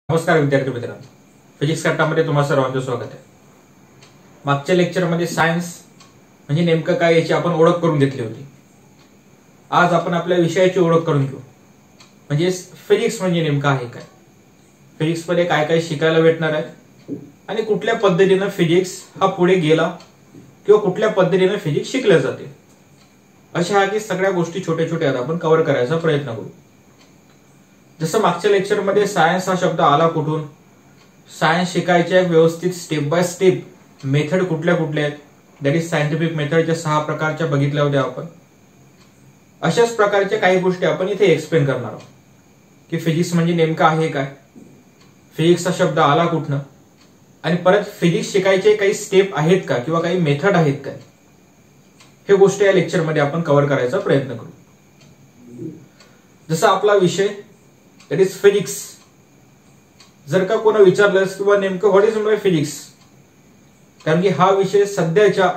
नमस्कार विद्यार्थी मित्रांनो, फिजिक्स कट्टामध्ये तुम्हा सर्वांचं स्वागत आहे. मागच्या लेक्चरमध्ये सायन्स म्हणजे नेमकं काय याची आपण ओळख करून घेतली होती. आज आपण आपल्या विषयाची ओळख करून घेऊ, म्हणजे फिजिक्स म्हणजे नेमकं आहे काय, फिजिक्समध्ये काय काय शिकायला भेटणार आहे आणि कुठल्या पद्धतीने फिजिक्स हा पुढे गेला किंवा कुठल्या पद्धतीने फिजिक्स शिकले जाते. अशा की सगळ्या गोष्टी छोट्या छोट्या आपण कव्हर करायचा प्रयत्न करू. जसं मागच्या लेक्चरमध्ये सायन्स हा शब्द आला कुठून, सायन्स शिकायच्या व्यवस्थित स्टेप बाय स्टेप मेथड कुठल्या कुठल्या आहेत, दॅट इज सायंटिफिक मेथडच्या 6 प्रकारच्या बघितल्या होत्या आपण. अशाच प्रकारच्या काही गोष्टी आपण इथे एक्सप्लेन करणार आहोत की फिजिक्स म्हणजे नेमकं आहे काय, फिजिक्स हा शब्द आला कुठनं, आणि परत फिजिक्स शिकायचे काही स्टेप आहेत का किंवा काही मेथड आहेत काय, हे गोष्टी या लेक्चरमध्ये आपण कव्हर करायचा प्रयत्न करू. जसा आपला विषय दॅट इज फिजिक्स. जर का कोणा विचारलं किंवा नेमकं व्हॉट इज फिजिक्स, कारण की हा विषय सध्याच्या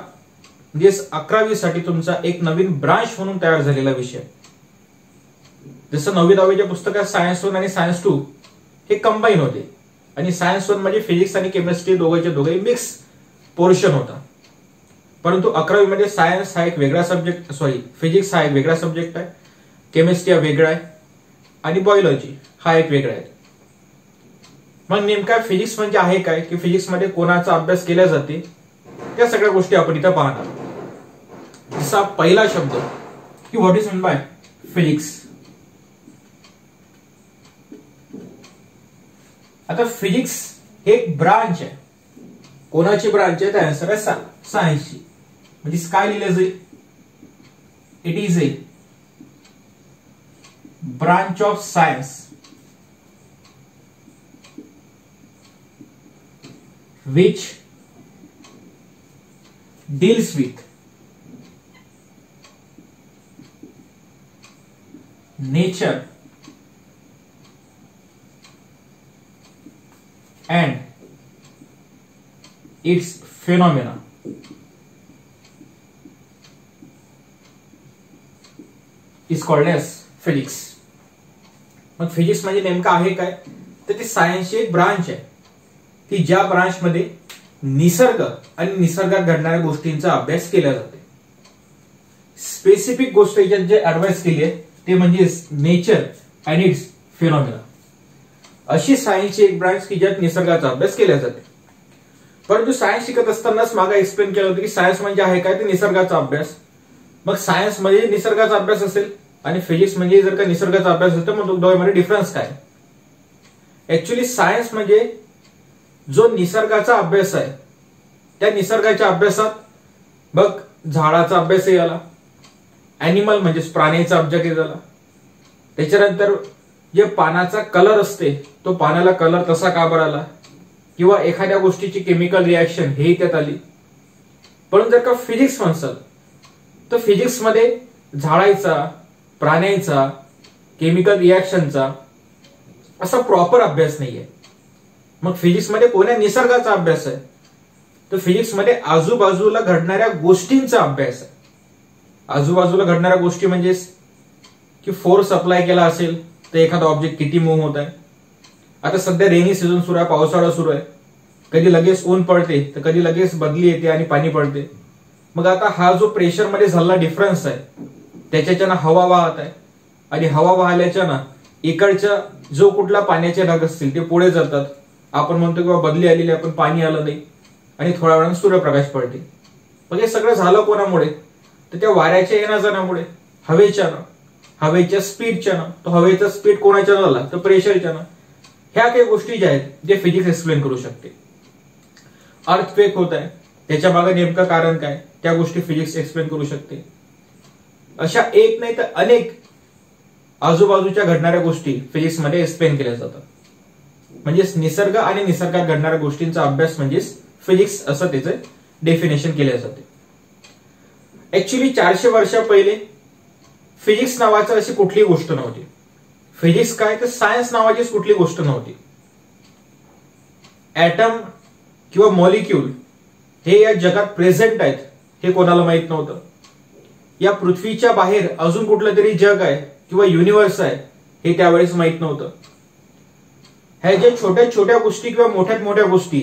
म्हणजे 11वी साठी तुमचा एक नवीन ब्रांच म्हणून तयार झालेला विषय. जसं 9वी 10वीच्या पुस्तकात सायन्स 1 आणि सायन्स 2 हे कंबाईन होते आणि सायन्स 1 म्हणजे फिजिक्स आणि केमिस्ट्री दोघे मिक्स पोर्शन होता. परंतु 11वी मध्ये सायन्स हा एक वेगळा सब्जेक्ट, फिजिक्स हा एक वेगळा सब्जेक्ट आहे, केमिस्ट्री हा वेगळा आहे आणि बायोलॉजी हा एक वेगळा आहे. मग नेमका फिजिक्स म्हणजे आहे काय, की फिजिक्स मध्ये कोणाचा अभ्यास केला जाते, त्या सगळ्या गोष्टी आपण इथं पाहणार. जसा पहिला शब्द की व्हॉट इज बाय फिजिक्स. आता फिजिक्स हे एक ब्रांच आहे. कोणाची ब्रांच आहे? त्या आन्सर आहे सायन्सची. म्हणजे काय लिहिलं जाईल? It is a branch of science which deals with nature and its phenomena. Is called as physics. मग फिजिक्स म्हणजे नेमकं आहे काय, तर ती सायन्सची एक ब्रांच आहे की ज्या ब्रांच मध्ये निसर्ग आणि निसर्गात घडणाऱ्या गोष्टींचा अभ्यास केला जातो. स्पेसिफिक गोष्ट जे ऍडवाइस केली आहे ते म्हणजे नेचर अँड इट्स फिनॉमिना. अशी सायन्सची एक ब्रांच की ज्यात निसर्गाचा अभ्यास केला जातो. परंतु सायन्स शिकत असतानाच मागे एक्सप्लेन केलं होतं की सायन्स म्हणजे आहे काय, ते निसर्गाचा अभ्यास. मग सायन्स म्हणजे निसर्गाचा अभ्यास असेल आणि फिजिक्स म्हणजे जर का निसर्गाचा अभ्यास असेल, मग दोघांमध्ये डिफरन्स काय? ऍक्च्युली सायन्स म्हणजे जो निसर्गाचा अभ्यास आहे, त्या निसर्गाच्या अभ्यासात बघ झाडाचा अभ्यासही आला, अॅनिमल म्हणजे प्राण्याचा अभ्यास झाला, त्याच्यानंतर जे पानाचा कलर असते तो पानाला कलर तसा का बरं आला, किंवा एखाद्या गोष्टीची केमिकल रिॲक्शन हे त्यात आली. पण जर का फिजिक्स म्हणसाल तर फिजिक्स मध्ये झाडाचा, प्राण्यांचा, केमिकल रिॲक्शनचा असा प्रॉपर अभ्यास नाहीये. मग फिजिक्स मध्ये कोण्या निसर्गाचा अभ्यास आहे, तर फिजिक्स मध्ये आजूबाजूला घडणाऱ्या गोष्टींचा अभ्यास आहे. आजूबाजूला घडणाऱ्या गोष्टी म्हणजे की फोर्स अप्लाय केला असेल तर एखादा ऑब्जेक्ट किती मूव्ह होत आहे. आता सध्या रेनी सीझन सुरू आहे, पावसाळा सुरू आहे, कधी लगेच ऊन पडते तर कधी लगेच बदली येते आणि पाणी पडते. मग आता हा जो प्रेशर मध्ये झालेला डिफरन्स आहे त्याच्यानं हवा वाहत आहे आणि हवा वाहल्याच्या इकडच्या जो कुठला पाण्याचे ढग असतील ते पुढे जातात. आपण म्हणतो किंवा बदली आलेली, आपण पाणी आलं नाही आणि थोड्या वेळानं सूर्यप्रकाश पडते. मग हे सगळं झालं कोणामुळे, तर त्या वाऱ्याच्या येण्या जाण्यामुळे, हवेच्या स्पीडच्यानं. तो हवेचा स्पीड कोणाच्या झाला, तर प्रेशरच्यानं. ह्या काही गोष्टी ज्या आहेत जे फिजिक्स एक्सप्लेन करू शकते. अर्थक्वेक होत आहे, त्याच्या मागे नेमकं कारण काय, त्या गोष्टी फिजिक्स एक्सप्लेन करू शकते. अशा एक नाही तर अनेक आजूबाजूच्या घडणाऱ्या गोष्टी फिजिक्स मध्ये एक्सप्लेन केल्या जातात. म्हणजेच निसर्ग आणि निसर्गात घडणाऱ्या गोष्टींचा अभ्यास म्हणजेच फिजिक्स असं त्याचं डेफिनेशन केले जाते. ऍक्च्युली 400 वर्षा पहिले फिजिक्स नावाचं अशी कुठलीही गोष्ट नव्हती. फिजिक्स काय, तर सायन्स नावाचीच कुठली गोष्ट नव्हती. ऍटम किंवा मॉलिक्यूल हे या जगात प्रेझेंट आहेत हे कोणाला माहित नव्हतं. या पृथ्वीच्या बाहेर अजून कुठलं तरी जग आहे किंवा युनिव्हर्स आहे हे त्यावेळेस माहित नव्हतं. ह्या ज्या छोट्या छोट्या गोष्टी किंवा मोठ्यात मोठ्या गोष्टी,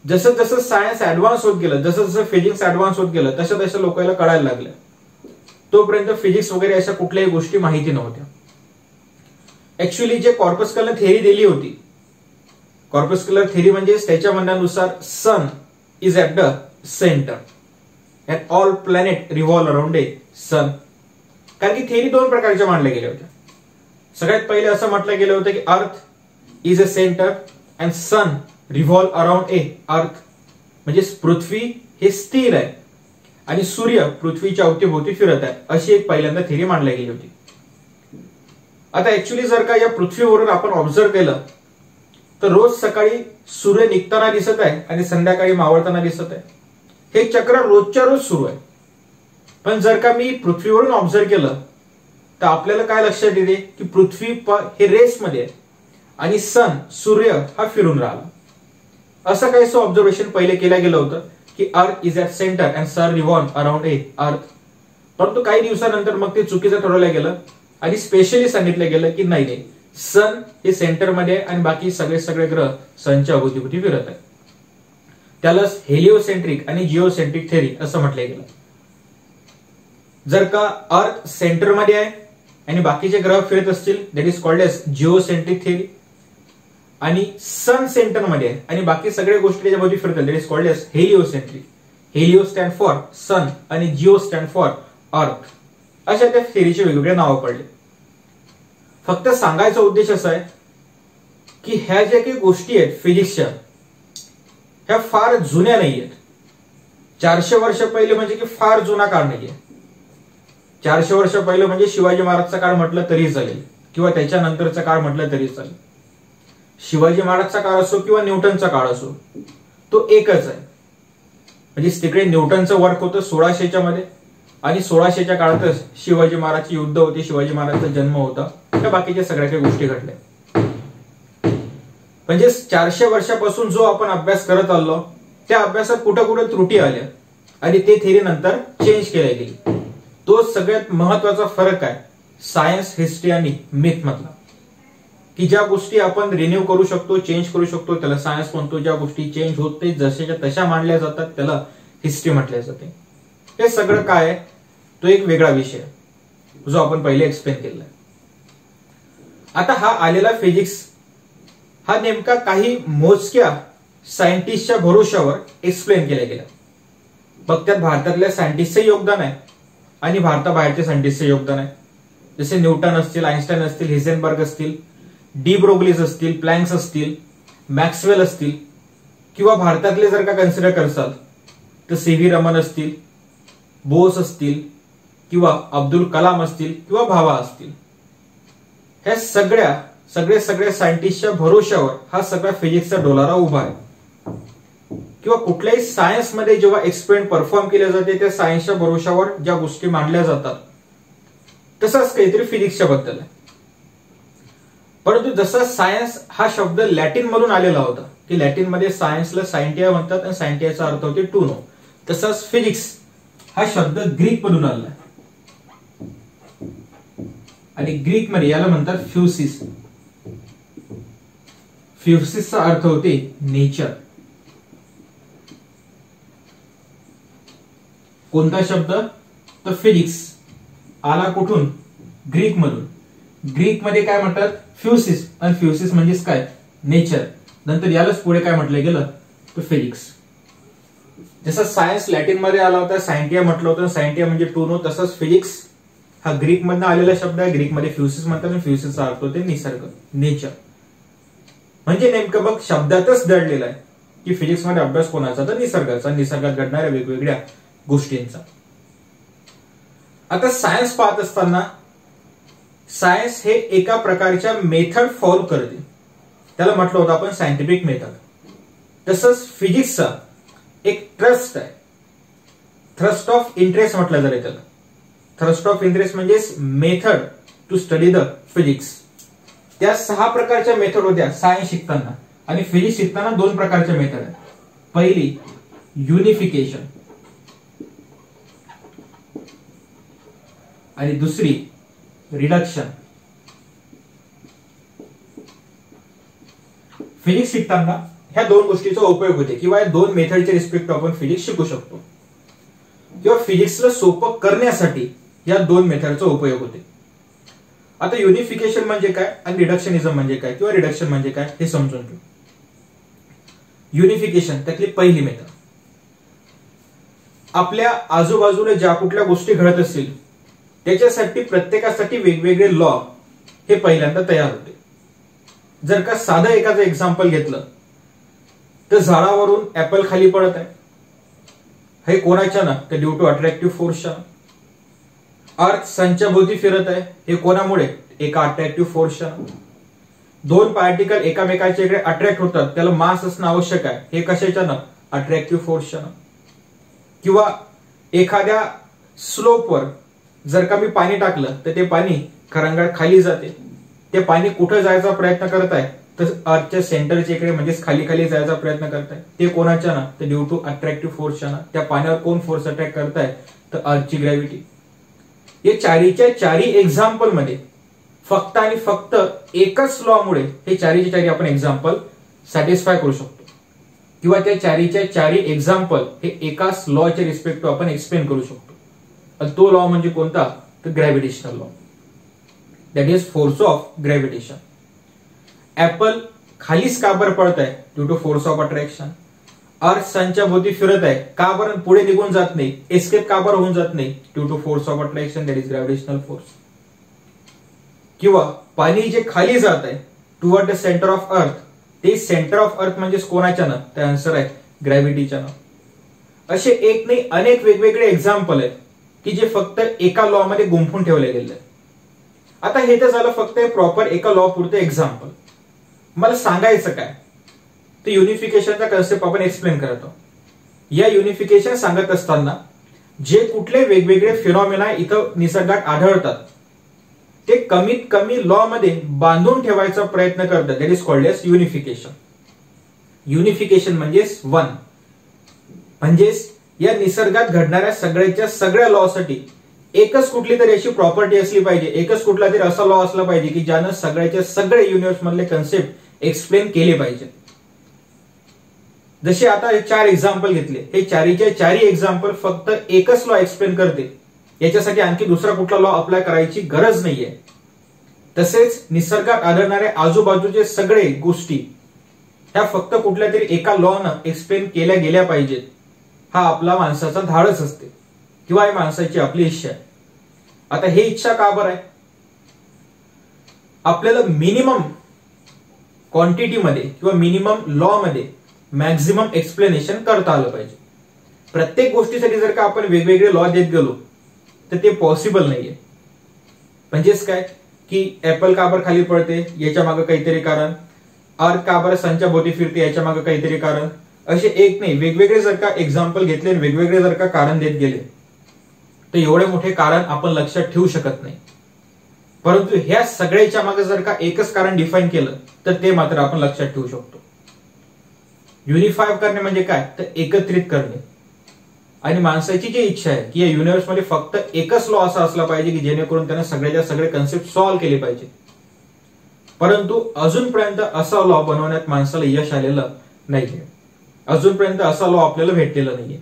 जसं जसं सायन्स ऍडव्हान्स होत गेलं, जसं जसं फिजिक्स ऍडव्हान्स होत गेलं, तशा तशा लोकांना कळायला लागलं. तोपर्यंत फिजिक्स वगैरे अशा कुठल्याही गोष्टी माहिती नव्हत्या. ऍक्च्युअली जे कॉर्पस्कलर थेअरी दिली होती, कॉर्पस्कुलर थेअरी म्हणजे त्याच्या म्हणण्यानुसार sun is at the centre and all planet revolve around a sun. कारण की थेअरी दोन प्रकारच्या मांडल्या गेल्या होत्या. सगळ्यात पहिले असं म्हटलं गेलं होतं की earth is a centre and sun revolve around a earth. म्हणजे पृथ्वी हे स्थिर आहे आणि सूर्य पृथ्वीच्या अवतीभोवती फिरत आहे, अशी एक पहिल्यांदा थेअरी मांडली गेली होती. आता ऍक्च्युअली जर का या पृथ्वीवरून आपण ऑब्झर्व केलं तर रोज सकाळी सूर्य निघताना दिसत आहे आणि संध्याकाळी मावळताना दिसत आहे. हे चक्र रोजच्या रोज सुरू आहे. पण जर का मी पृथ्वीवरून ऑब्झर्व केलं तर आपल्याला काय लक्षात येते की पृथ्वी हे रेसमध्ये आहे आणि सन सूर्य हा फिरून राहिला. असं काहीसं ऑब्झर्वेशन पहिले केलं गेलं होतं की earth is at centre and sun revolve around a earth. परंतु काही दिवसानंतर मग ते चुकीचं ठरवलं गेलं आणि स्पेशली सांगितलं गेलं की नाही, सन हे सेंटरमध्ये आणि बाकी सगळे ग्रह सनच्या अवतीभोवती फिरत आहेत. त्यालाच हेलिओसेंट्रिक आणि जिओसेंट्रिक थेअरी असं म्हटलं गेलं. जर का अर्थ सेंटरमध्ये आहे आणि बाकीचे ग्रह फिरत असतील, that is called as geocentric theory. आणि सन सेंटरमध्ये आहे आणि बाकी सगळ्या गोष्टी त्याच्याभोवती फिरतात, that is called as heliocentric. Helio stand for sun आणि जिओ स्टँड फॉर अर्थ. अशा त्या थेअरीचे वेगवेगळे नावं पडले. फक्त सांगायचा उद्देश असा आहे की ह्या ज्या काही गोष्टी आहेत फिजिक्सच्या, ह्या फार जुन्या नाही आहेत. 400 वर्ष पहिले म्हणजे की फार जुना काळ नाहीये. 400 वर्ष पहिलं म्हणजे शिवाजी महाराजचा काळ म्हटलं तरी चालेल किंवा त्याच्यानंतरचा काळ म्हटलं तरी चालेल. शिवाजी महाराजचा काळ असो किंवा न्यूटनचा काळ असो, तो एकच आहे. म्हणजे तिकडे न्यूटनचं वर्क होतं 1600च्या मध्ये आणि 1600च्या काळातच शिवाजी महाराजची युद्ध होती, शिवाजी महाराजचा जन्म होता, त्या बाकीच्या सगळ्या काही गोष्टी घडल्या. म्हणजे 400 वर्षापासून जो आपण अभ्यास करत आलो त्या अभ्यासात कुठं कुठं त्रुटी आल्या आणि ते थेअरी नंतर चेंज केल्या गेली. तो सगळ्यात महत्वाचा फरक आहे सायन्स, हिस्ट्री आणि मिथ मधला. की ज्या गोष्टी आपण रिन्यू करू शकतो, चेंज करू शकतो, त्याला सायन्स म्हणतो. ज्या गोष्टी चेंज होत नाही, जशाच्या तशा मांडल्या जातात, त्याला हिस्ट्री म्हटल्या जाते. हे सगळं काय आहे, तो एक वेगळा विषय जो आपण पहिले एक्सप्लेन केला. आता हा आलेला फिजिक्स हा नेमका काही मोजक्या सायंटिस्टच्या भरोशावर एक्सप्लेन केला गेला. मग त्यात भारतातल्या सायंटिस्टचे योगदान आहे आणि भारताबाहेरच्या सायंटिस्टचे योगदान आहे. जसे न्यूटन असतील, आइन्स्टाईन असतील, हिसेनबर्ग असतील, डी ब्रोग्लीज असतील, प्लँक्स असतील, मॅक्सवेल असतील, किंवा भारतातले जर का कन्सिडर करसाल तर सी.व्ही. रमन असतील, बोस असतील, किंवा अब्दुल कलाम असतील, किंवा भाभा असतील. ह्या सगळ्या सायंटिस्टच्या भरोशावर हा सगळा फिजिक्सचा डोलारा उभा आहे. किंवा कुठल्याही सायन्स मध्ये जेव्हा एक्सपेरिमेंट परफॉर्म केले जाते त्या सायन्सच्या भरोशावर ज्या गोष्टी मांडल्या जातात, तसंच काहीतरी फिजिक्सच्या बद्दल आहे. परंतु जसा सायन्स हा शब्द लॅटिन मधून आलेला होता की लॅटिन मध्ये सायन्सला सायंटिया म्हणतात आणि सायंटियाचा अर्थ होते टू नो, तसाच फिजिक्स हा शब्द ग्रीक मधून आला आणि ग्रीक मध्ये याला म्हणतात फ्युसिस. फ्युसिसचा अर्थ होते नेचर. कोणता शब्द? तर फिजिक्स आला कुठून? ग्रीक मधून. ग्रीक मध्ये काय म्हणतात? फ्युसिस. आणि फ्युसिस म्हणजेच काय? नेचर. नंतर यालाच पुढे काय म्हटलं गेलं? तर फिजिक्स. जसं सायन्स लॅटिन मध्ये आला होता, सायंटिया म्हटलं होतं, सायंटिया म्हणजे टू नो, तसंच फिजिक्स हा ग्रीक मधनं आलेला शब्द आहे. ग्रीक मध्ये फ्युसिस म्हणतात आणि फ्युसिसचा अर्थ होते निसर्ग, नेचर. म्हणजे नेमकं बघ शब्दातच दडलेला आहे की फिजिक्स मध्ये अभ्यास कोणाचा? तर निसर्गाचा, निसर्गात घडणाऱ्या वेगवेगळ्या गोष्टींचा. आता सायन्स पाहत असताना सायन्स हे एका प्रकारच्या मेथड फॉलो करते, त्याला म्हटलं होतं आपण सायंटिफिक मेथड. तसंच फिजिक्सचा एक ट्रस्ट आहे, थ्रस्ट ऑफ इंटरेस्ट म्हटलं जाते त्याला. थ्रस्ट ऑफ इंटरेस्ट म्हणजे method to study the physics. त्या 6 प्रकारच्या मेथड होत्या सायन्स शिकताना, आणि फिजिक्स शिकताना 2 प्रकारच्या मेथड आहेत. पहिली युनिफिकेशन आणि दुसरी रिडक्शन. फिजिक्स शिकताना ह्या दोन गोष्टीचा उपयोग होते किंवा या दोन मेथडच्या रिस्पेक्ट आपण फिजिक्स शिकू शकतो किंवा फिजिक्सला सोपं करण्यासाठी या दोन मेथडचा उपयोग होते. आता युनिफिकेशन म्हणजे काय आणि रिडक्शनिझम म्हणजे काय किंवा रिडक्शन म्हणजे काय हे समजून घेऊ. युनिफिकेशन त्यातली पहिली मेथड, आपल्या आजूबाजूला ज्या कुठल्या गोष्टी घडत असतील त्याच्यासाठी प्रत्येकासाठी वेगवेगळे लॉ हे पहिल्यांदा तयार होते. जर का साधं एखादं एक्झाम्पल घेतलं तर झाडावरून ऍपल खाली पडत आहे, हे कोणाच्या ना तर ड्यू टू अट्रॅक्टिव्ह फोर्सच्या. अर्थ सनच्या भोवती फिरत आहे, हे कोणामुळे एका अट्रॅक्टिव्ह फोर्सच्या. दोन पार्टिकल एकामेकाच्या इकडे अट्रॅक्ट होतात, त्याला मास असणं आवश्यक आहे, हे कशाच्या ना अट्रॅक्टिव्ह फोर्सच्या. किंवा एखाद्या स्लोपवर जर का मी पाणी टाकलं तर ते पाणी खरंगळ खाली जाते, ते पाणी कुठं जायचा प्रयत्न करत आहे तर अर्थच्या सेंटरच्या इकडे म्हणजेच खाली खाली जायचा प्रयत्न करताय, ते कोणाच्या ना तर ड्यू टू अट्रॅक्टिव्ह फोर्सच्या ना. त्या पाण्यावर कोण फोर्स अट्रॅक्ट करताय तर अर्थची ग्रॅव्हिटी. या चारीच्या चारी एक्झाम्पल मध्ये फक्त आणि फक्त एकच लॉ मुळे हे चारीच्या चारी आपण एक्झाम्पल सॅटिस्फाय करू शकतो किंवा त्या चारीच्या चारी एक्झाम्पल हे एकाच लॉच्या रिस्पेक्ट आपण एक्सप्लेन करू शकतो. तो लॉ म्हणजे कोणता तर gravitational law, that is force of gravitation. Apple खालीच का बरं पडत आहे due to force of attraction. Earth सनच्या भोवती फिरत आहे, का बरं पुढे निघून जात नाही, एस्केप का बरं होऊन जात नाही due to force of attraction, that is gravitational force. किंवा पाणी जे खाली जात आहे toward the centre of earth, ते सेंटर ऑफ अर्थ म्हणजे कोणाच्या ना ते आन्सर आहे ग्रॅव्हिटीच्या ना. असे एक नाही अनेक वेगवेगळे एक्झाम्पल आहेत की जे फक्त एका लॉ मध्ये गुंफून ठेवले गेले. आता हे तर झालं फक्त प्रॉपर एका लॉ पुरते एक्झाम्पल. मला सांगायचं काय तर युनिफिकेशनचा कन्सेप्ट आपण एक्सप्लेन करत आहोत. या युनिफिकेशन सांगत असताना जे कुठले वेगवेगळे फिनॉमिना इथं निसर्गात आढळतात ते कमीत कमी लॉ मध्ये बांधून ठेवायचा प्रयत्न करतात, that is called age unification. Unification म्हणजेच वन, म्हणजेच या निसर्गात घडणाऱ्या सगळ्याच्या सगळ्या लॉ साठी एकच कुठली तरी अशी प्रॉपर्टी असली पाहिजे, एकच कुठला तरी असा लॉ असला पाहिजे की ज्यानं सगळ्याच्या सगळे युनिव्हर्स मधले कन्सेप्ट एक्सप्लेन केले पाहिजे. जसे आता हे चार एक्झाम्पल घेतले, हे चारीच्या चारी एक्झाम्पल फक्त एकच लॉ एक्सप्लेन करते, याच्यासाठी आणखी दुसरा कुठला लॉ अप्लाय करायची गरज नाहीये. तसेच निसर्गात आढळणाऱ्या आजूबाजूचे सगळे गोष्टी ह्या फक्त कुठल्या तरी एका लॉनं एक्सप्लेन केल्या गेल्या पाहिजेत. हा आपला माणसाचा धाडस असते किंवा ही माणसाची आपली इच्छा आहे. आता हे इच्छा का बरं आहे, आपल्याला मिनिमम क्वांटिटीमध्ये किंवा मिनिमम लॉ मध्ये मॅक्झिमम एक्सप्लेनेशन करता आलं पाहिजे. प्रत्येक गोष्टीसाठी जर का आपण वेगवेगळे लॉ देत गेलो तर ते पॉसिबल नाहीये. म्हणजेच काय की ऍपल का बरं खाली पडते याच्या मागे काहीतरी कारण, अर्थ का बरं सनच्या भोवती फिरते याच्या मागे काहीतरी कारण, असे एक नाही वेगवेगळे जर का एक्झाम्पल घेतले आणि वेगवेगळे जर का कारण देत गेले तर एवढे मोठे कारण आपण लक्षात ठेवू शकत नाही. परंतु ह्या सगळ्याच्या मागे जर का एकच कारण डिफाईन केलं तर ते मात्र आपण लक्षात ठेवू शकतो. युनिफाय करणे म्हणजे काय तर एकत्रित करणे. आणि माणसाची जी इच्छा आहे की या युनिव्हर्स मध्ये फक्त एकच लॉ असा असला पाहिजे की जेणेकरून त्याने सगळ्याच्या सगळे कन्सेप्ट सॉल्व्ह केले पाहिजे. परंतु अजूनपर्यंत असा लॉ बनवण्यात माणसाला यश आलेलं नाहीये, अजूनपर्यंत असा लॉ आपल्याला भेटलेला नाहीये.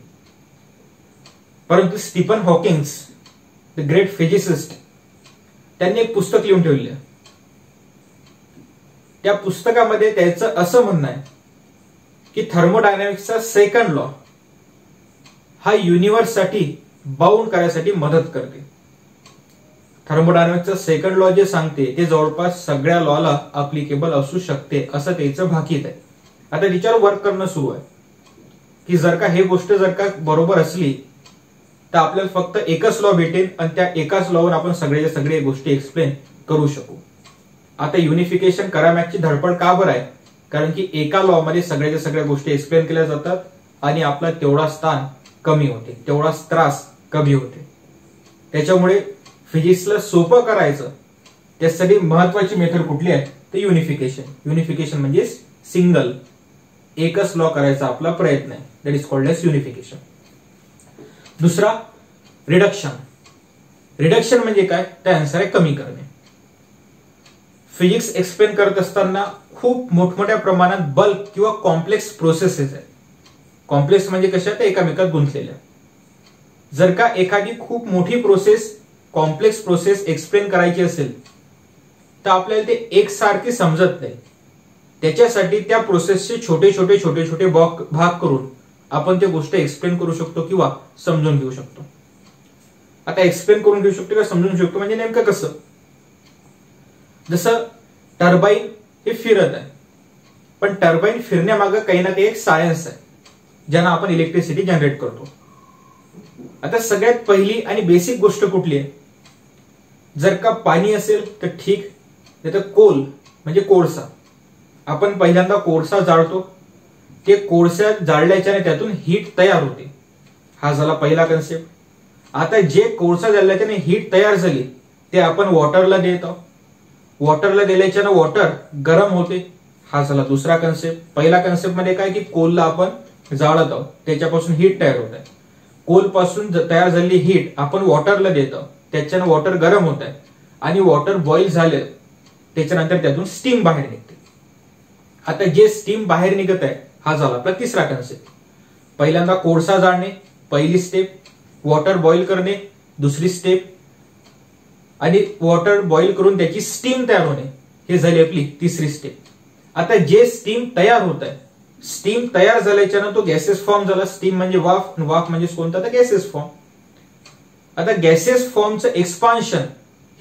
परंतु Stephen Hawking's the great physicist त्यांनी एक पुस्तक लिहून ठेवले. त्या पुस्तकामध्ये त्याचं असं म्हणणं आहे की थर्मोडायनामिक्सचा सेकंड लॉ हा युनिव्हर्स साठी बाउंड करायसाठी मदत करते. थर्मोडायनामिक्सचा सेकंड लॉ जे सांगते ते जवळपास सगळ्या लॉला अप्लिकेबल असू शकते असं त्याचं भाकीत आहे. आता तिच्यावर वर्क करणं सुरू आहे की जर का हे गोष्ट जर का बरोबर असली तर आपल्याला फक्त एकच लॉ भेटेल आणि त्या एकाच लॉवर आपण सगळ्याच्या सगळे गोष्टी एक्सप्लेन करू शकू. आता युनिफिकेशन करामॅगची धडपड का बरं आहे, कारण की एका लॉ मध्ये सगळ्याच्या सगळ्या गोष्टी एक्सप्लेन केल्या जातात आणि आपला तेवढा स्थान कमी होते, तेवढाच त्रास कमी होते. त्याच्यामुळे फिजिक्सला सोपं करायचं त्यासाठी महत्वाची मेथड कुठली आहे तर युनिफिकेशन. युनिफिकेशन म्हणजे सिंगल एकच लॉ करायचा आपला प्रयत्न आहे, that is called age unification. दुसरा रिडक्शन. रिडक्शन म्हणजे काय तर आन्सर आहे कमी करणे. फिजिक्स एक्सप्लेन करत असताना खूप मोठमोठ्या प्रमाणात बल्क किंवा कॉम्प्लेक्स प्रोसेसेस आहेत. कॉम्प्लेक्स म्हणजे कशा, त्या एकामेकात गुंतलेल्या. जर का एखादी खूप मोठी प्रोसेस, कॉम्प्लेक्स प्रोसेस एक्सप्लेन करायची असेल तर आपल्याला ते एकसारखी समजत नाही. त्याच्यासाठी त्या प्रोसेसचे छोटे छोटे छोटे छोटे भाग करून आपण त्या गोष्टी एक्सप्लेन करू शकतो किंवा समजून घेऊ शकतो. आता एक्सप्लेन करून घेऊ शकतो किंवा समजून घेऊ शकतो म्हणजे नेमकं कसं, जसं टर्बाईन हे फिरत आहे, पण टर्बाईन फिरण्यामागे काही ना काही एक सायन्स आहे ज्यानं आपण इलेक्ट्रिसिटी जनरेट करतो. आता सगळ्यात पहिली आणि बेसिक गोष्ट कुठली आहे, जर का पाणी असेल तर ठीक, नाही तर कोल म्हणजे कोळसा. आपण पहिल्यांदा कोळसा जाळतो, ते कोळसा जाळल्याच्याने त्यातून हीट तयार होते. हा झाला पहिला कन्सेप्ट. आता जे कोळसा जाळल्याच्याने हीट तयार झाली ते आपण वॉटरला देतो. वॉटरला दिल्याच्याने वॉटर गरम होते. हा झाला दुसरा कन्सेप्ट. पहिला कन्सेप्ट मध्ये काय की कोलला आपण जाळत आहोत, त्याच्यापासून हीट तयार होत आहे. कोल पासून तयार झालेली हीट आपण वॉटरला देतो, त्याच्याने वॉटर गरम होत आहे आणि वॉटर बॉईल झाले, त्याच्यानंतर त्यातून स्टीम बाहेर निघते. आता जे स्टीम बाहेर निघत आहे हा झाला आपला तिसरा कन्सेप्ट. पहिल्यांदा कोळसा जाळणे पहिली स्टेप, वॉटर बॉईल करणे दुसरी स्टेप, आणि वॉटर बॉईल करून त्याची स्टीम तयार होणे हे झाली आपली तिसरी स्टेप. आता जे स्टीम तयार होत आहे, स्टीम तयार झाल्याच्या तो गॅसेस फॉर्म झाला. स्टीम म्हणजे वाफ, वाफ म्हणजे कोणता, तर गॅसेस फॉर्म. आता गॅसेस फॉर्मचं एक्सपान्शन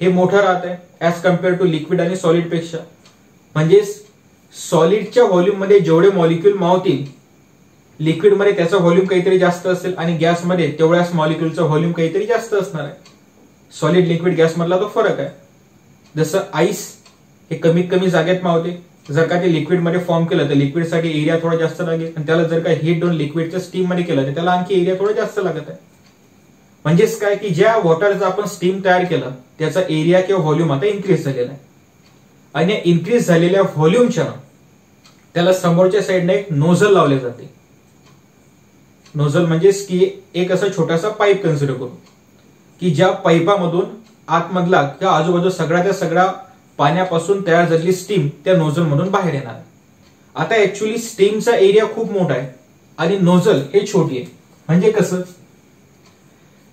हे मोठं राहत आहे ऍज कम्पेअर टू लिक्विड आणि सॉलिड पेक्षा. म्हणजे सॉलिडच्या व्हॉल्यूम मध्ये जेवढे मॉलिक्यूल मावतील, लिक्विडमध्ये त्याचा व्हॉल्यूम काहीतरी जास्त असेल आणि गॅसमध्ये तेवढ्याच मॉलिक्यूलचा व्हॉल्यूम काहीतरी जास्त असणार आहे. सॉलिड लिक्विड गॅस मधला तो फरक आहे. जसं आईस हे कमीत कमी जागेत मावते, जर का ते लिक्विडमध्ये फॉर्म केलं तर लिक्विडसाठी एरिया थोडा जास्त लागेल, आणि त्याला जर का हीट देऊन लिक्विडच्या स्टीम मध्ये केलं तर त्याला आणखी एरिया थोडा जास्त लागत आहे. म्हणजेच काय की ज्या वॉटरचा आपण स्टीम तयार केलं त्याचा एरिया किंवा व्हॉल्यूम आता इन्क्रीज झालेला आहे, आणि इन्क्रीज झालेल्या व्हॉल्यूमच्या त्याला समोरच्या साईडने एक नोझल लावले जाते. नोझल म्हणजेच की एक असा छोटासा पाईप कन्सिडर करू की ज्या पाईपामधून आतमधला किंवा आजूबाजू सगळ्या सगळ्या पाण्यापासून तयार झालेली स्टीम त्या नोझल मधून बाहेर येणार. आता ऍक्च्युअली स्टीमचा एरिया खूप मोठा आहे आणि नोझल हे छोटी आहे. म्हणजे कसं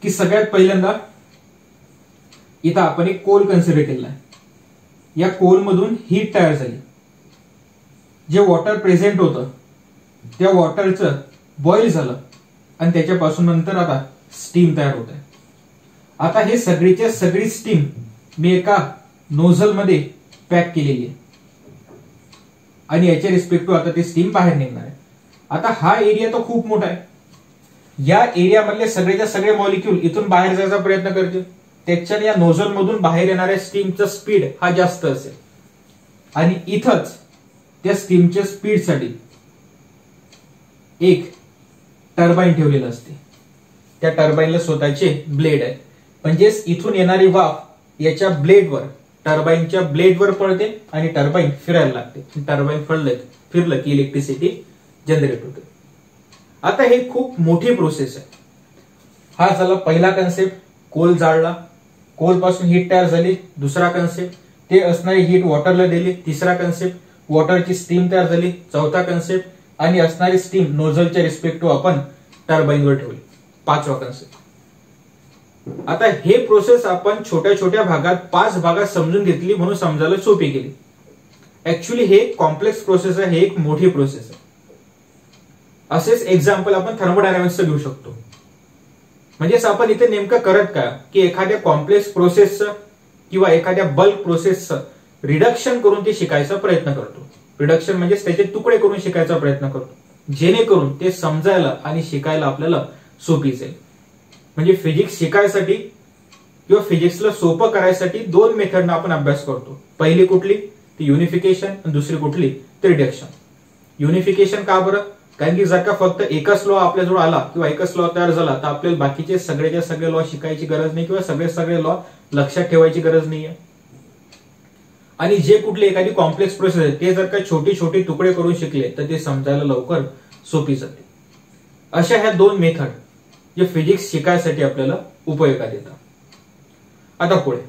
की सगळ्यात पहिल्यांदा इथं आपण एक कोल कन्सिडर केला आहे, या कोल मधून हीट तयार झाली, जे वॉटर प्रेझेंट होतं त्या वॉटरचं बॉईल झालं आणि त्याच्यापासून नंतर आता स्टीम तयार होत आहे. आता हे सगळीच्या सगळी स्टीम मी एका नोझल मध्ये पॅक केलेली आहे आणि याच्या रिस्पेक्टिव्ह आता ती स्टीम बाहेर निघणार आहे. आता हा एरिया तो खूप मोठा आहे, या एरियामधले सगळेच्या सगळे मॉलिक्यूल इथून बाहेर जायचा प्रयत्न करतील, त्याच्याने या नोझल मधून बाहेर येणाऱ्या स्टीमचा स्पीड हा जास्त असेल, आणि इथंच त्या स्टीमच्या स्पीडसाठी एक टर्बाईन ठेवलेलं असते. त्या टर्बाईनला स्वतःचे ब्लेड आहे, म्हणजेच इथून येणारी वाफ याच्या ब्लेडवर, टर्बाईनच्या ब्लेडवर पडते आणि टर्बाईन फिरायला लागते. टर्बाईन फिरलं की इलेक्ट्रिसिटी जनरेट होते. आता हे खूप मोठी प्रोसेस आहे. हा झाला पहिला कन्सेप्ट, कोल जाळला, कोल पासून हीट तयार झाली. दुसरा कन्सेप्ट, ते असणारी हीट वॉटरला दिली. तिसरा कन्सेप्ट, वॉटरची स्टीम तयार झाली. चौथा कन्सेप्ट, आणि असणारी स्टीम नोझलच्या रिस्पेक्टिव्ह आपण टर्बाईनवर ठेवली. पाचवा कन्सेप्ट. आता हे प्रोसेस आपण छोट्या छोट्या भागात 5 भागात समजून घेतली म्हणून समजायला सोपी केली. ऍक्च्युअली हे कॉम्प्लेक्स प्रोसेस आहे, हे एक मोठी प्रोसेस आहे. असेच एक्झाम्पल आपण थर्मोडायनामिक्सचं घेऊ शकतो. म्हणजेच आपण इथे नेमकं करत काय की एखाद्या कॉम्प्लेक्स प्रोसेसचं किंवा एखाद्या बल्क प्रोसेसचं रिडक्शन करून ते शिकायचा प्रयत्न करतो. रिडक्शन म्हणजे त्याचे तुकडे करून शिकायचा प्रयत्न करतो, जेणेकरून ते समजायला आणि शिकायला आपल्याला सोपी जाईल. म्हणजे फिजिक्स शिकायसाठी किंवा फिजिक्सला सोपं करायसाठी 2 मेथडनं आपण अभ्यास करतो. पहिली कुठली, ती युनिफिकेशन, आणि दुसरी कुठली, तर रिडक्शन. युनिफिकेशन का बरं, कारण की जर का फक्त एकच लॉ आपल्याजवळ आला किंवा एकच लॉ तयार झाला तर आपल्याला बाकीचे सगळेच्या सगळे लॉ शिकायची गरज नाही किंवा सगळे लॉ लक्षात ठेवायची गरज नाहीये. आणि जे कुठली एखादी कॉम्प्लेक्स प्रोसेस आहे ते जर का छोटी छोटी तुकडे करून शिकले तर ते समजायला लवकर सोपी जाते. अशा ह्या 2 मेथड जे फिजिक्स शिकायसाठी आपल्याला उपयोगात येतात. आता पुढे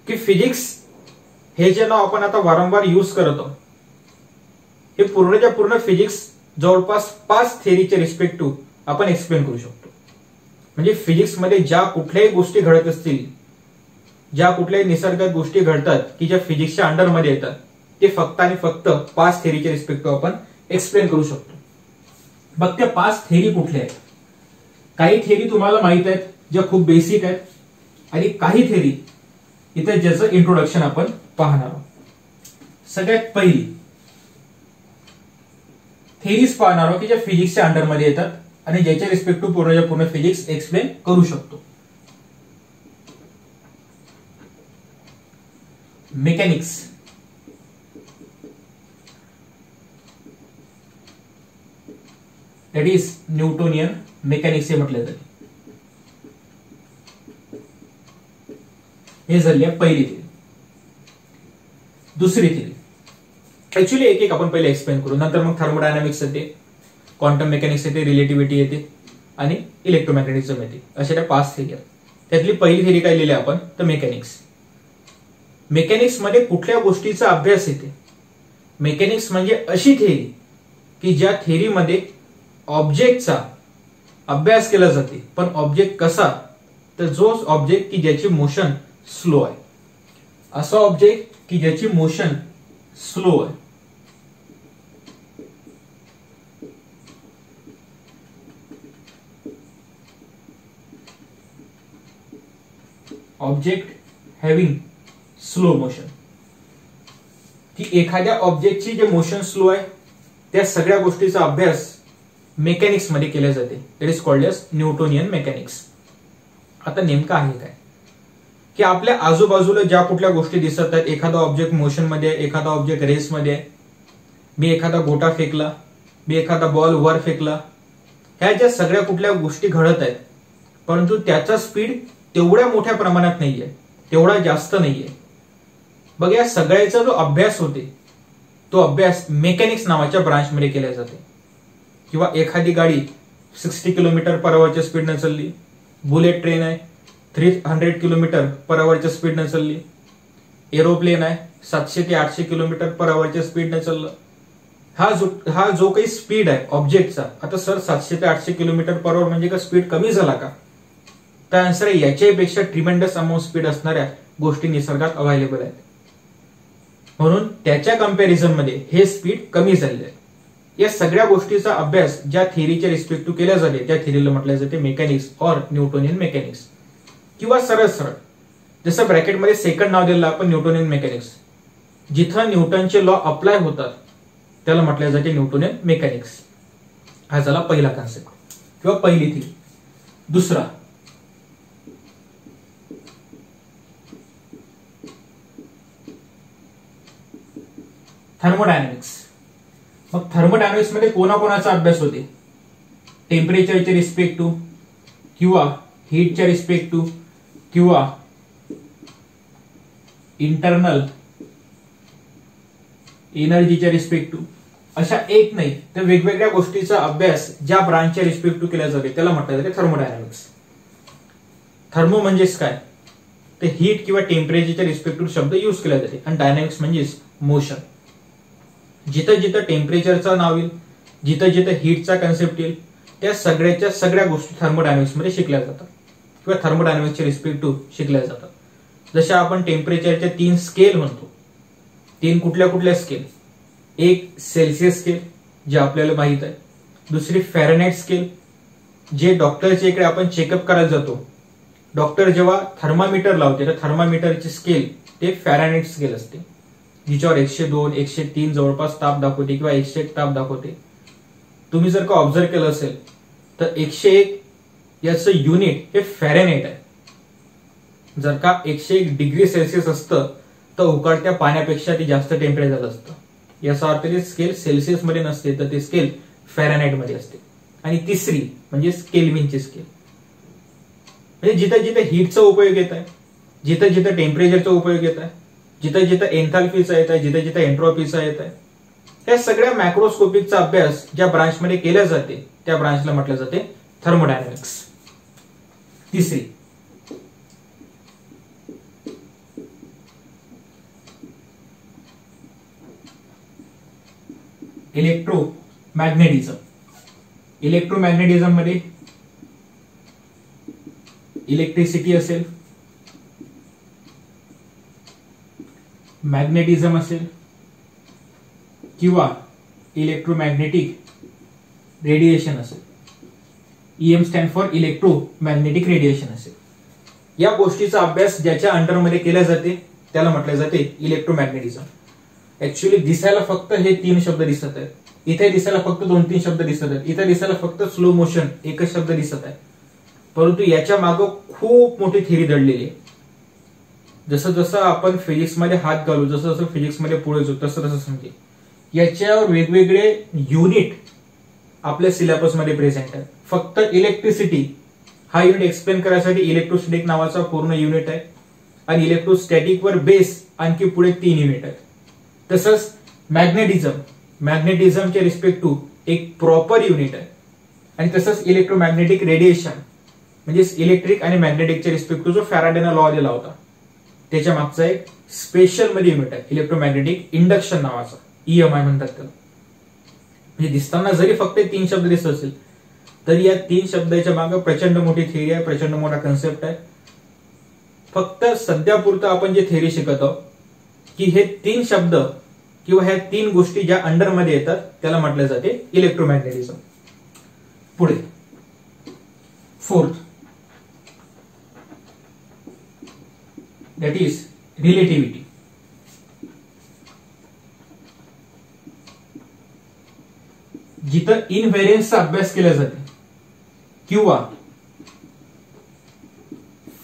की फिजिक्स हे जे नाव आपण आता वारंवार यूज करत आहोत हे पूर्णच्या पूर्ण फिजिक्स जवळपास 5 थेअरीच्या रिस्पेक्टिव्ह आपण एक्सप्लेन करू शकतो. म्हणजे फिजिक्समध्ये ज्या कुठल्याही गोष्टी घडत असतील, ज्या कुठल्याही निसर्गात गोष्टी घडतात की ज्या फिजिक्सच्या अंडरमध्ये येतात, ते फक्त आणि फक्त 5 थेअरीच्या रिस्पेक्टिव्ह आपण एक्सप्लेन करू शकतो. मग त्या 5 थेअरी कुठल्या आहेत? काही थेअरी तुम्हाला माहित आहेत ज्या खूप बेसिक आहेत, आणि काही थेअरी इथे ज्याचं इंट्रोडक्शन आपण पाहणार आहोत. सगळ्यात पहिली थेअरीज पाहणार आहोत की ज्या फिजिक्सच्या अंडरमध्ये येतात आणि ज्याच्या रिस्पेक्टिव्ह पूर्ण फिजिक्स एक्सप्लेन करू शकतो. Mechanics. That is Newtonian mechanics हे म्हटले जाते. हे झाली पहिली थेअरी. दुसरी थेअरी ऍक्च्युअली एक एक आपण पहिले एक्सप्लेन करू, नंतर मग थर्मोडायनामिक्स येते, क्वांटम मेकॅनिक्स येते, रिलेटिव्हिटी येते आणि इलेक्ट्रोमॅग्नेटिझम येते. अशा त्या 5 थेअरी आहेत. त्यातली पहिली थेअरी काय लिहिली आपण तर मेकॅनिक्स. मेकॅनिक्स मध्ये कुठल्या गोष्टीचा अभ्यास येते? मेकॅनिक्स म्हणजे अशी थेअरी की ज्या थेअरीमध्ये ऑब्जेक्टचा अभ्यास केला जाते. पण ऑब्जेक्ट कसा? तर जो ऑब्जेक्ट की ज्याची मोशन स्लो आहे, असा ऑब्जेक्ट की ज्याची मोशन स्लो आहे. ऑब्जेक्ट हॅव्हिंग स्लो मोशन, की एखाद्या ऑब्जेक्टची जे मोशन स्लो आहे त्या सगळ्या गोष्टीचा अभ्यास मेकॅनिक्स मध्ये केला जाते. That is called as Newtonian mechanics. आता नेमकं आहे काय की आपल्या आजूबाजूला ज्या कुठल्या गोष्टी दिसत आहेत, एखादा ऑब्जेक्ट मोशन मध्ये आहे, एखादा ऑब्जेक्ट रेस मध्ये आहे, मी एखादा गोटा फेकला, मी एखादा बॉल वर फेकला, ह्या ज्या सगळ्या कुठल्या गोष्टी घडत आहेत, परंतु त्याचा स्पीड तेवढ्या मोठ्या प्रमाणात नाहीये, तेवढा जास्त नाहीये. बघ, या सगळ्याचा जो अभ्यास होते तो अभ्यास मेकॅनिक्स नावाच्या ब्रांचमध्ये केला जाते. किंवा एखादी गाडी 60 किलोमीटर पर आवरच्या स्पीडने चालली, बुलेट ट्रेन आहे 300 किलोमीटर पर आवरच्या स्पीडने चालली, एरोप्लेन आहे 700 ते 800 किलोमीटर पर आवरच्या स्पीडने चाललं. हा जो काही स्पीड आहे ऑब्जेक्टचा, आता सर 700 ते 800 किलोमीटर पर आवर म्हणजे का स्पीड कमी झाला का? तर आन्सर आहे याच्यापेक्षा ट्रिमेंडस अमाऊंट स्पीड असणाऱ्या गोष्टी निसर्गात अवेलेबल आहेत. म्हणून त्याच्या कंपॅरिझन मध्ये हे स्पीड कमी झालेलं आहे. या सगळ्या गोष्टीचा अभ्यास ज्या थेअरीच्या रिस्पेक्टिव्ह केल्या जाते त्या थेअरीला म्हटलं जाते मेकॅनिक्स ऑर न्यूटोनियन मेकॅनिक्स. किंवा सरळ सरळ जसं ब्रॅकेटमध्ये सेकंड नाव दिलं आपण न्यूटोनियन मेकॅनिक्स, जिथं न्यूटनचे लॉ अप्लाय होतात त्याला म्हटलं जाते न्यूटोनियन मेकॅनिक्स. हा झाला पहिला कॉन्सेप्ट किंवा पहिली थेअरी. दुसरा थर्मोडायनामिक्स. मग थर्मोडायनामिक्स मध्ये कोणाकोणाचा अभ्यास होते? टेम्परेचरच्या रिस्पेक्टिव्ह किंवा हीटच्या रिस्पेक्टिव्ह किंवा इंटरनल एनर्जीच्या रिस्पेक्टिव्ह, अशा एक नाही तर वेगवेगळ्या गोष्टीचा अभ्यास ज्या ब्रांचच्या रिस्पेक्टिव्ह केला जाते त्याला म्हटलं जाते थर्मोडायनामिक्स. थर्मो म्हणजेच काय? ते हीट किंवा टेम्परेचरच्या रिस्पेक्टिव्ह शब्द यूज केला जाते. आणि डायनामिक्स म्हणजेच मोशन. जिथं जिथं टेम्परेचरचं नाव येईल, जिथं जिथं हीटचा कन्सेप्ट येईल, त्या सगळ्याच्या सगळ्या गोष्टी थर्मोडायनामिक्स मध्ये शिकल्या जातात किंवा थर्मोडायनामिक्सच्या रिस्पेक्टिव्ह शिकल्या जातात. जशा आपण टेम्परेचरच्या 3 स्केल म्हणतो. 3 कुठल्या कुठल्या स्केल? एक सेल्सिअस स्केल जे आपल्याला माहित आहे, दुसरी फॅरेनहाइट स्केल जे डॉक्टरच्या इकडे आपण चेकअप करायला जातो, डॉक्टर जेव्हा थर्मामीटर लावते तर थर्मामीटरची स्केल ते फॅरेनहाइट स्केल असते, जिच्यावर 102, 103 जवळपास ताप दाखवते किंवा 101 ताप दाखवते. तुम्ही जर का ऑब्झर्व केलं असेल तर 101 याचं युनिट हे फॅरेनहाइट आहे. जर का 101 डिग्री सेल्सिअस असतं तर उकळत्या पाण्यापेक्षा ते जास्त टेम्परेचर असतं. याचा अर्थ ते स्केल सेल्सिअस मध्ये नसते तर ते स्केल फॅरेनहाइट मध्ये असते. आणि तिसरी म्हणजे केल्विनची स्केल. म्हणजे जिथं जिथं हीटचा उपयोग येत आहे, जिथं जिथं टेम्परेचरचा उपयोग येत आहे, जिथं जिथं एन्थाल्पीचा येत आहे, जिथं जिथं एन्ट्रोपीचा येत आहे, या सगळ्या मॅक्रोस्कोपिकचा अभ्यास ज्या ब्रांचमध्ये केला जाते त्या ब्रांचला म्हटलं जाते थर्मोडायनामिक्स. तिसरी इलेक्ट्रोमॅग्नेटिझम. इलेक्ट्रोमॅग्नेटिझम मध्ये इलेक्ट्रिसिटी असेल, मॅग्नेटिझम असेल किंवा इलेक्ट्रोमॅग्नेटिक रेडिएशन असेल. EM stand for electromagnetic radiation असेल. या गोष्टीचा अभ्यास ज्याच्या अंडरमध्ये केला जाते त्याला म्हटले जाते इलेक्ट्रोमॅग्नेटिझम. ऍक्च्युअली दिसायला फक्त हे 3 शब्द दिसत आहेत, इथे दिसायला फक्त 2-3 शब्द दिसत आहेत, इथे दिसायला फक्त स्लो मोशन एकच शब्द दिसत आहे, परंतु याच्या मागं खूप मोठी थिअरी दडलेली आहे. जसं जसं आपण फिजिक्समध्ये हात घालू, जसं जसं फिजिक्समध्ये पुढे जाऊ तसं तसं समजेल. याच्यावर वेगवेगळे युनिट आपल्या सिलेबसमध्ये प्रेझेंट आहे. फक्त इलेक्ट्रिसिटी हा युनिट एक्सप्लेन करायसाठी इलेक्ट्रोस्टॅटिक नावाचा पूर्ण युनिट आहे आणि इलेक्ट्रोस्टॅटिक वर बेस आणखी पुढे 3 युनिट आहेत. तसंच मॅग्नेटिझमच्या रिस्पेक्ट टू एक प्रॉपर युनिट आहे आणि तसंच इलेक्ट्रोमॅग्नेटिक रेडिएशन म्हणजे इलेक्ट्रिक आणि मॅग्नेटिकच्या रिस्पेक्ट टू जो फॅराडेनं लॉ दिला होता त्याच्या मागचा एक स्पेशल मध्ये युनिट आहे इलेक्ट्रोमॅग्नेटिक इंडक्शन नावाचा, ईएमआय म्हणतात त्याला. म्हणजे दिसताना जरी फक्त 3 शब्द दिसत असेल तरी या 3 शब्दाच्या मागे प्रचंड मोठी थिअरी आहे, प्रचंड मोठा कन्सेप्ट आहे. फक्त सध्यापुरतं आपण जे थिअरी शिकत आहोत की हे 3 शब्द किंवा ह्या 3 गोष्टी ज्या अंडरमध्ये येतात त्याला म्हटले जाते इलेक्ट्रोमॅग्नेटिझम. पुढे 4th दॅट इज रिलेटिव्हिटी. जिथं इनव्हेरियन्सचा अभ्यास केला जाते किंवा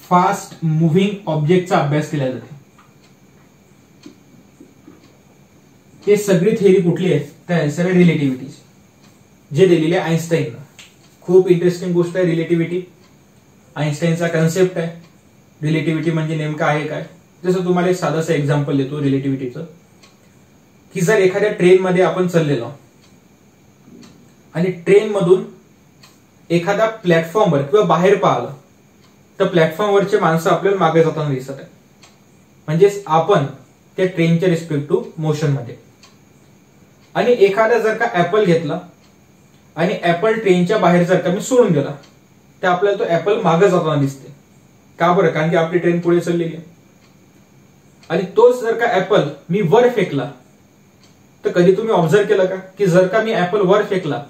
फास्ट मुव्हिंग ऑब्जेक्टचा अभ्यास केला जाते ते सगळी थिअरी कुठली आहे तर आन्सर आहे रिलेटिव्हिटीची, जे दिलेले आहे आईन्स्टाईननं. खूप इंटरेस्टिंग गोष्ट आहे रिलेटिव्हिटी. आईन्स्टाईनचा कन्सेप्ट आहे रिलेटिव्हिटी म्हणजे नेमकं आहे काय. जसं तुम्हाला एक साधंसं एक्झाम्पल देतो रिलेटिव्हिटीचं, की जर एखाद्या ट्रेनमध्ये आपण चाललेलो आणि ट्रेन मधून एखादा प्लॅटफॉर्मवर किंवा बाहेर पाहिलं तर प्लॅटफॉर्मवरचे माणसं आपल्याला मागे जाताना दिसत आहे. म्हणजेच आपण त्या ट्रेनच्या रिस्पेक्ट टू मोशन मध्ये. आणि एखादा जर का ऍपल घेतला आणि ऍपल ट्रेनच्या बाहेर जर का मी सोडून दिला तर आपल्याला तो ऍपल मागे जाताना दिसते. का बरं? कारण की आपली ट्रेन पुढे चाललेली आहे. आणि तोच जर का ऍपल मी वर फेकला तर कधी तुम्ही ऑब्झर्व केलं का की जर का मी ऍपल वर फेकला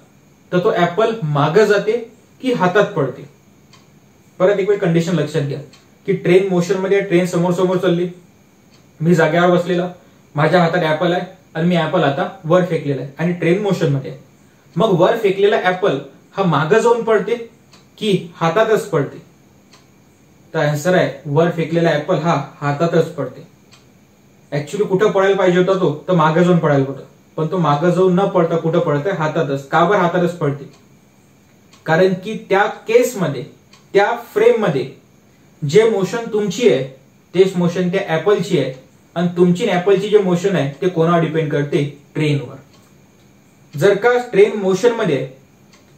तर तो ऍपल मागे जाते की हातात पडते? परत एक वेळ कंडिशन लक्षात घ्या की ट्रेन मोशन मध्ये, ट्रेन समोर समोर चालली, मी जागेवर बसलेला, माझ्या हातात ऍपल आहे आणि मी ऍपल आता वर फेकलेला आहे आणि ट्रेन मोशन मध्ये आहे. मग वर फेकलेला ऍपल हा मागे जाऊन पडते की हातातच पडते? तर आन्सर आहे वर फेकलेला ऍपल हा हातातच पडते. ऍक्च्युली कुठं पडायला पाहिजे होता तो तर मागे जाऊन पडायला होता, पण तो मागे जाऊन न पडता कुठं पडतंय? हातातच. का बरं हातातच पडते? कारण की त्या केसमध्ये, त्या फ्रेम मध्ये जे मोशन तुमची आहे तेच मोशन त्या ऍपलची आहे आणि तुमची ऍपलची जे मोशन आहे ते कोणावर डिपेंड करते? ट्रेनवर. जर का ट्रेन मोशन मध्ये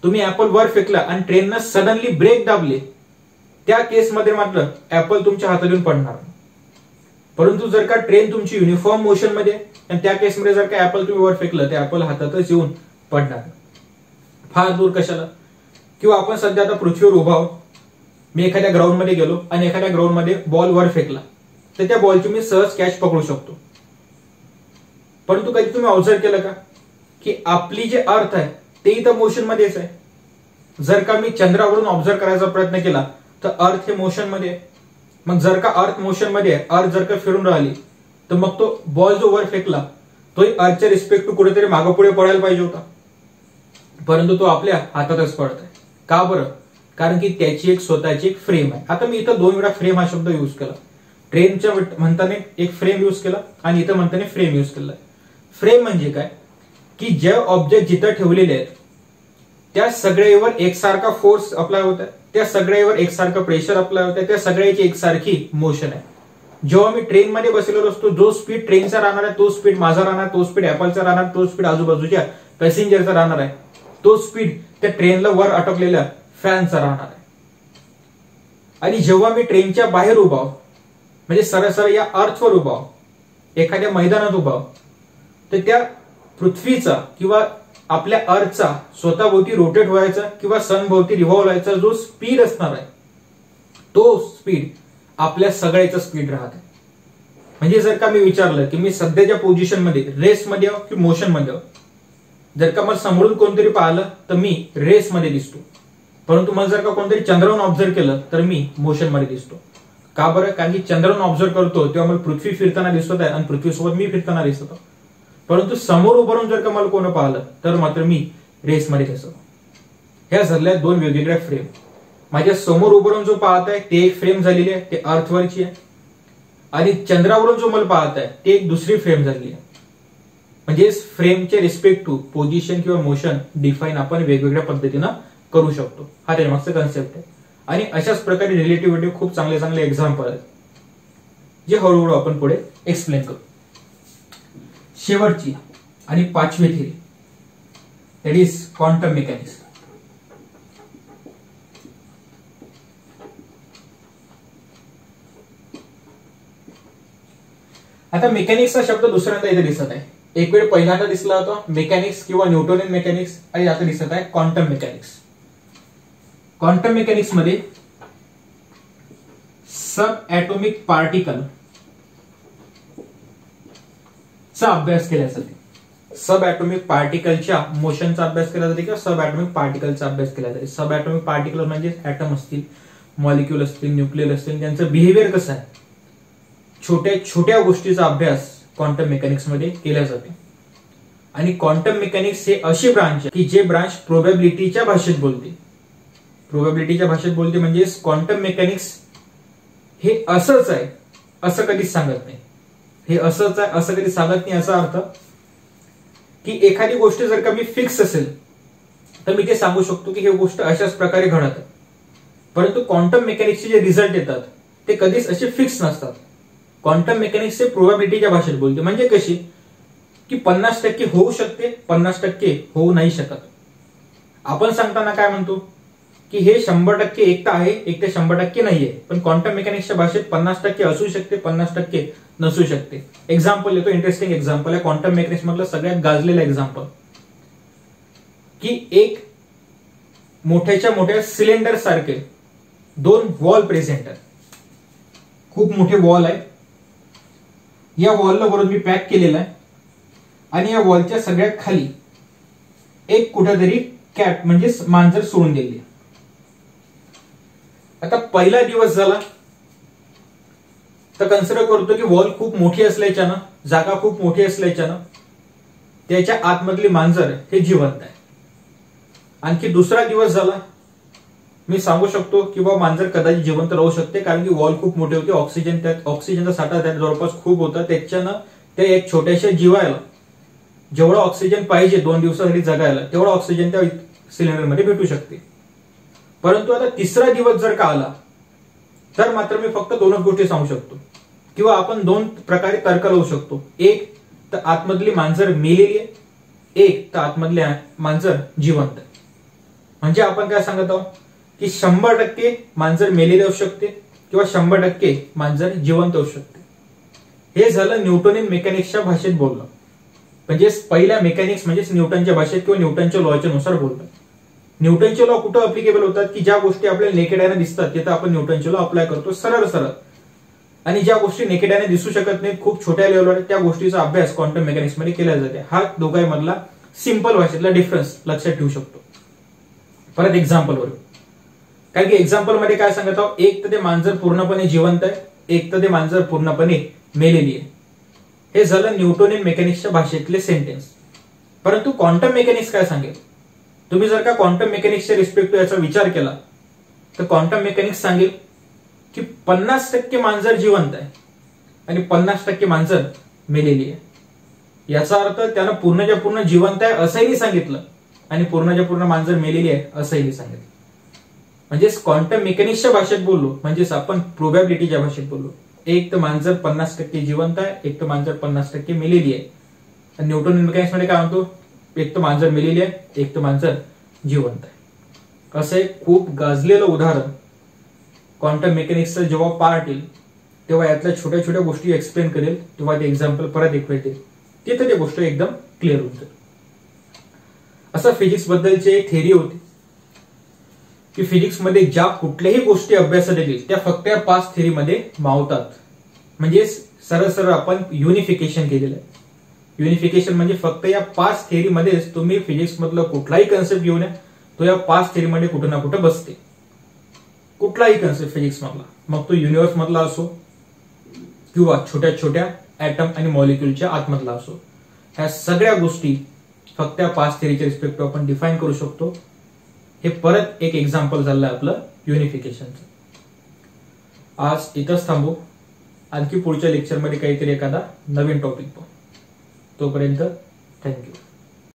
तुम्ही ऍपल वर फेकला आणि ट्रेननं सडनली ब्रेक दाबले त्या केसमध्ये मात्र ऍपल तुमच्या हातातून पडणार. परंतु जर का ट्रेन तुमची युनिफॉर्म मोशन मध्ये आणि त्या केसमध्ये जर का ऍपल तुम्ही वर फेकलं तर ऍपल हातातच येऊन पडणार. फार दूर कशाला? किंवा आपण सध्या आता पृथ्वीवर उभा आहोत, मी एखाद्या ग्राउंड मध्ये गेलो आणि एखाद्या ग्राउंड मध्ये बॉल वर फेकला तर त्या बॉलची मी सहज कॅच पकडू शकतो. परंतु कधी तुम्ही ऑब्झर्व केलं का की आपली जे अर्थ आहे ते इथं मोशन मध्येच आहे. जर का मी चंद्रावरून ऑब्झर्व करायचा प्रयत्न केला तर अर्थ हे मोशन मध्ये आहे. मग जर का अर्थ मोशन मध्ये आहे, अर्थ जर का फिरून राहिली तर मग तो बॉल जो वर फेकला तोही अर्थच्या रिस्पेक्ट टू कुठेतरी मागं पुढे पडायला पाहिजे होता, परंतु तो आपल्या हातातच पडतोय. का बरं? कारण की त्याची एक स्वतःची एक फ्रेम आहे. आता मी इथं 2 वेळा फ्रेम हा शब्द युज केला. ट्रेनच्या म्हणताना एक फ्रेम युज केला आणि इथं म्हणताना फ्रेम युज केला. फ्रेम म्हणजे काय की जे ऑब्जेक्ट जिथं ठेवलेले आहेत त्या सगळ्यावर एकसारखा फोर्स अप्लाय होत आहे, त्या सगळ्यावर एकसारखं प्रेशर अप्लाय होत आहे, त्या सगळ्याची एकसारखी मोशन आहे. जेव्हा मी ट्रेन मध्ये बसलेलो असतो, जो स्पीड ट्रेनचा राहणार आहे तो स्पीड माझा राहणार, तो स्पीड ऍपलचा राहणार, तो स्पीड आजूबाजूच्या पॅसेंजरचा राहणार आहे, तो स्पीड त्या ट्रेनला वर अटकलेल्या फॅनचा राहणार आहे. आणि जेव्हा मी ट्रेनच्या बाहेर उभा आहो म्हणजे सरळ या अर्थवर उभा आहो, एखाद्या मैदानात उभा आहो, तर त्या पृथ्वीचा किंवा आपल्या अर्थचा स्वतःभोवती रोटेट व्हायचा किंवा सन भोवती रिव्हॉल्व व्हायचा जो स्पीड असणार आहे तो स्पीड आपल्या सगळ्याचा स्पीड राहते. म्हणजे जर का मी विचारलं की मी सध्याच्या पोझिशनमध्ये रेसमध्ये आहो की मोशनमध्ये आहो, जर का मला समोरून कोणतरी पाहिलं तर मी रेसमध्ये दिसतो, परंतु मला जर का कोणतरी चंद्रावरून ऑब्झर्व केलं तर मी मोशनमध्ये दिसतो. का बरं? कारण की चंद्रावरून ऑब्झर्व करतो तेव्हा मला पृथ्वी फिरताना दिसत आहे आणि पृथ्वीसोबत मी फिरताना दिसतो, परंतु समोर उभारून जर का मला कोण पाहिलं तर मात्र मी रेसमध्ये दिसतो. ह्या झाल्या दोन वेगवेगळ्या फ्रेम. माझ्या समोर उभारून जो पाहत आहे ते एक फ्रेम झालेली आहे, ते अर्थवरची आहे, आणि चंद्रावरून जो मला पाहत आहे ते एक दुसरी फ्रेम झालेली आहे. म्हणजे फ्रेमचे रिस्पेक्ट टू पोझिशन किंवा मोशन डिफाईन आपण वेगवेगळ्या पद्धतीनं करू शकतो. हा त्यामागचा कन्सेप्ट आहे. आणि अशाच प्रकारे रिलेटिव्हिटी खूप चांगले चांगले एक्झाम्पल आहेत जे हळूहळू आपण पुढे एक्सप्लेन करू. शेवटची आणि पाचवी theory that is quantum mechanics. आता मेकॅनिक्सचा शब्द दुसऱ्यांदा इथे दिसत आहे. एक वेळ पहिल्यांदा दिसला होता मेकॅनिक्स किंवा न्यूटोनियन मेकॅनिक्स, आणि आता दिसत आहे क्वांटम मेकॅनिक्स. क्वांटम मेकॅनिक्स मध्ये सब ऍटॉमिक पार्टिकल चा अभ्यास केला जाते. सब ऍटॉमिक पार्टिकलच्या मोशनचा अभ्यास केला जाते किंवा सब ऍटॉमिक पार्टिकलचा अभ्यास केला जाते. सब ऍटॉमिक पार्टिकल म्हणजे ऍटम असतील, मॉलिक्यूल असतील, न्यूक्लियर असतील, त्यांचं बिहेवियर कसं आहे, छोट्या छोट्या गोष्टीचा अभ्यास क्वांटम मेकॅनिक्स मध्ये केला जाते. आणि क्वांटम मेकॅनिक्स हे अशी ब्रांच आहे की जे ब्रांच प्रोबॅबिलिटीच्या भाषेत बोलते. प्रोबॅबिलिटीच्या भाषेत बोलते म्हणजे क्वांटम मेकॅनिक्स हे असंच आहे असं कधीच सांगत नाही. हे असंच आहे असं कधी सांगत नाही. याचा अर्थ की एखादी गोष्ट जर का मी फिक्स असेल तर मी ते सांगू शकतो की ही गोष्ट अशाच प्रकारे घडत आहे, परंतु क्वांटम मेकॅनिक्सचे जे रिझल्ट येतात ते कधीच असे फिक्स नसतात. क्वांटम मेकॅनिक्स हे प्रोबॅबिलिटीच्या भाषेत बोलते. म्हणजे कशी की 50% होऊ शकते, 50% होऊ नाही शकत. आपण सांगताना काय म्हणतो की हे 100% एक तर आहे, एक तर 100% नाहीये, पण क्वांटम मेकॅनिक्सच्या भाषेत 50% असू शकते, 50% नसू शकते. एक्झाम्पल देतो, इंटरेस्टिंग एक्झाम्पल आहे क्वांटम मेकॅनिक्स मधलं सगळ्यात गाजलेलं एक्झाम्पल, की एक मोठ्याच्या मोठ्या सिलेंडर सारखे दोन वॉल प्रेझेंट आहेत. खूप मोठे वॉल आहे. या वॉलला बरोबर मी पॅक केलेला आहे आणि या वॉलच्या सगळ्यात खाली एक कुठेतरी कॅट म्हणजे मांजर सोडून दिली. आता पहिला दिवस झाला तर कन्सिडर करतो की वॉल खूप मोठी असल्याच्यानं, जागा खूप मोठी असल्याच्यानं त्याच्या आतमधली मांजर हे जिवंत आहे. आणखी दुसरा दिवस झाला, मी सांगू शकतो की बाबा मांजर कदाचित जिवंत राहू शकते, कारण की वॉल खूप मोठे होते, ऑक्सिजनचा साठा त्यात जवळपास खूप होता, त्याच्यानं त्या एक छोट्याशा जीवाला जेवढा ऑक्सिजन पाहिजे 2 दिवसासाठी जगायला तेवढा ऑक्सिजन त्या सिलेंडरमध्ये भेटू शकते. परंतु आता तिसरा दिवस जर का आला तर मात्र मी फक्त दोनच गोष्टी सांगू शकतो किंवा आपण दोन प्रकारे तर्क लावू शकतो. एक तर आतमधली मांजर मेलेली आहे, एक तर आतमधली मांजर जिवंत आहे. म्हणजे आपण काय सांगत आहोत की 100% मांजर मेलेली असू शकते किंवा 100% मांजर जिवंत असू शकते. हे झालं न्यूटोनियन मेकॅनिक्सच्या भाषेत बोलणं. म्हणजे पहिल्या मेकॅनिक्स म्हणजे न्यूटनच्या भाषेत किंवा न्यूटनच्या लॉच्या नुसार बोलतात. न्यूटनचे लॉ कुठं अप्लिकेबल होतात की ज्या गोष्टी आपल्याला नेकेड आयने दिसतात तिथं आपण न्यूटनचे लॉ अप्लाय करतो सरळ सरळ, आणि ज्या गोष्टी नेकेड आयने दिसू शकत नाहीत खूप छोट्या लेवलवर त्या गोष्टीचा अभ्यास क्वांटम मेकॅनिक्स मध्ये केला जाते. हा दोघांमधला सिंपल भाषेतला डिफरन्स लक्षात ठेवू शकतो. परत एक्झाम्पल वर, कारण की एक्झाम्पल मध्ये काय सांगत आहोत, एक तर ते मांजर पूर्णपणे जिवंत आहे, एक तर ते मांजर पूर्णपणे मेलेली आहे. हे झालं न्यूटोनियन मेकॅनिक्सच्या भाषेतले सेंटेन्स. परंतु क्वांटम मेकॅनिक्स काय सांगेल, तुम्ही जर का क्वांटम मेकॅनिक्सच्या रिस्पेक्ट याचा विचार केला तर क्वांटम मेकॅनिक्स सांगेल की 50% मांजर जिवंत आहे आणि 50% मांजर मेलेली आहे. याचा अर्थ त्यानं पूर्णच्या पूर्ण जिवंत आहे असंही सांगितलं आणि पूर्णच्या पूर्ण मांजर मेलेली आहे असंही सांगितलं. म्हणजेच क्वांटम मेकॅनिक्सच्या भाषेत बोललो म्हणजेच आपण प्रोबॅबिलिटीच्या भाषेत बोललो. एक तर मांजर 50% जिवंत आहे, एक तर मांजर 50% मेलेली आहे. आणि न्यूटन मेकॅनिक्स मध्ये काय म्हणतो, एक तर मांजर मेलेली आहे, एक तर मांजर जिवंत आहे. असं एक खूप गाजलेलं उदाहरण क्वांटम मेकॅनिक्सचं जेव्हा पार्ट येईल तेव्हा यातल्या छोट्या छोट्या गोष्टी एक्सप्लेन करेल, तेव्हा ते एक्झाम्पल परत एक भेटेल, तिथे ते गोष्ट एकदम क्लिअर होऊन जाईल. असं फिजिक्स बद्दलची एक थेरी होती की फिजिक्समध्ये ज्या कुठल्याही गोष्टी अभ्यासात येतील त्या फक्त या 5 थेरीमध्ये मावतात. म्हणजे सरळ सरळ आपण युनिफिकेशन केलेलं आहे. युनिफिकेशन म्हणजे फक्त या 5 थेरीमध्येच तुम्ही फिजिक्स मधलं कुठलाही कन्सेप्ट घेऊन या, तो या 5 थेरीमध्ये कुठं ना कुठं बसते. कुठलाही कन्सेप्ट फिजिक्स मधला, मग तो युनिव्हर्स मधला असो किंवा छोट्या छोट्या ऍटम आणि मॉलिक्युलच्या आतमधला असो, ह्या सगळ्या गोष्टी फक्त या 5 थेरीच्या रिस्पेक्टिव्ह आपण डिफाईन करू शकतो. हे परत एक एक्झाम्पल झालं आपलं युनिफिकेशनचं. आज इथंच थांबू. आणखी पुढच्या लेक्चरमध्ये काहीतरी एखादा नवीन टॉपिक पाहू. तोपर्यंत थँक्यू.